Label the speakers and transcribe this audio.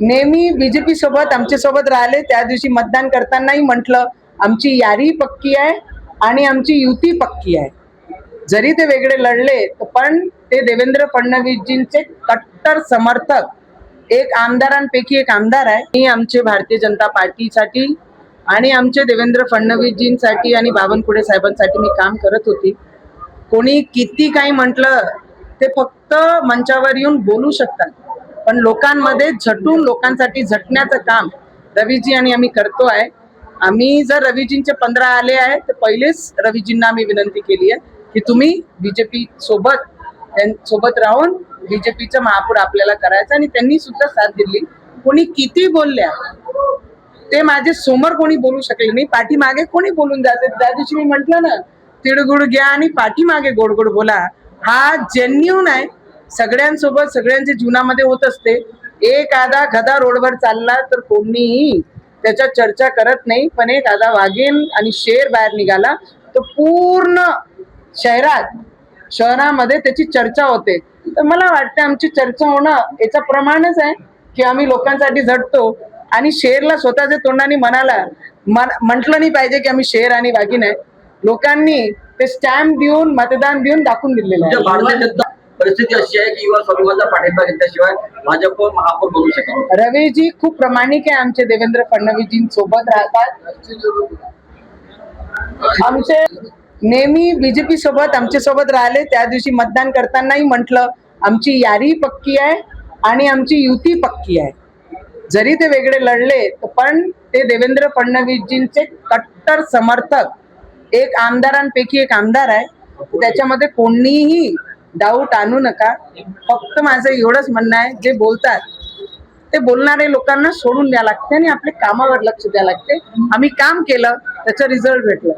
Speaker 1: नेहमी बीजेपी सोबत आमच्या सोबत राहिले, त्या दिवशी मतदान करतानाही म्हटलं आमची यारी पक्की आहे आणि आमची युती पक्की आहे. जरी ते वेगळे लढले पण ते देवेंद्र फडणवीसजींचे कट्टर समर्थक एक आमदारांपैकी एक आमदार आहे. मी आमचे भारतीय जनता पार्टीसाठी आणि आमचे देवेंद्र फडणवीसजींसाठी आणि बावनकुळे साहेबांसाठी मी काम करत होती. कोणी किती काही म्हटलं ते फक्त मंचावर येऊन बोलू शकतात, पण लोकांमध्ये झटून लोकांसाठी झटण्याचं काम रवीजी आणि आम्ही करतो आहे. आम्ही जर रवीजींचे 15 आले आहे तर पहिलेच रवीजींना आम्ही विनंती केली आहे की तुम्ही बीजेपी सोबत राहून बीजेपीचा महापौर आपल्याला करायचा, आणि त्यांनी सुद्धा साथ दिली. कोणी किती बोलल्या ते माझे समोर कोणी बोलू शकले नाही, पाठीमागे कोणी बोलून जाते. त्या दिवशी मी म्हंटल ना, तिळगुळ घ्या आणि पाठीमागे गोड गोड बोला. हा जेन्युन आहे, सगळ्यांसोबत सगळ्यांच्या जीवनामध्ये होत असते. एक आधा गधा रोडवर चालला तर कोणीही त्याच्या चर्चा करत नाही, पण एक आधा वाघीण आणि शेर बाहेर निघाला तर पूर्ण शहरामध्ये त्याची चर्चा होते. तर मला वाटतं आमची चर्चा होणं याचं प्रमाणच आहे की आम्ही लोकांसाठी झटतो, आणि शेरला स्वतःच्या तोंडाने म्हटलं नाही पाहिजे की आम्ही शेर आणि वाघीण आहे. लोकांनी ते स्टॅम्प देऊन मतदान देऊन दाखवून दिलेलं आहे.
Speaker 2: भारतीय जनता परिस्थिती अशी आहे की युवा समूहाचा पाठिंबा घेतल्याशिवाय भाजप महापौर बनू शकत.
Speaker 1: रवीजी खूप प्रामाणिक आहे, आमचे देवेंद्र फडणवीसजी सोबत राहतात. आमचे नेहमी बीजेपी सोबत आमच्या सोबत राहिले, त्या दिवशी मतदान करतानाही म्हटलं आमची यारी पक्की आहे आणि आमची युती पक्की आहे. जरी ते वेगळे लढले पण ते देवेंद्र फडणवीसजींचे कट्टर समर्थक एक आमदारांपैकी एक आमदार आहे. त्याच्यामध्ये कोणीही डाऊट आणू नका. फक्त माझं एवढंच म्हणणं आहे, जे बोलतात ते बोलणारे लोकांना सोडून द्यावं लागते आणि आपल्या कामावर लक्ष द्यावं लागते. आम्ही काम केलं, त्याचं रिझल्ट भेटलं.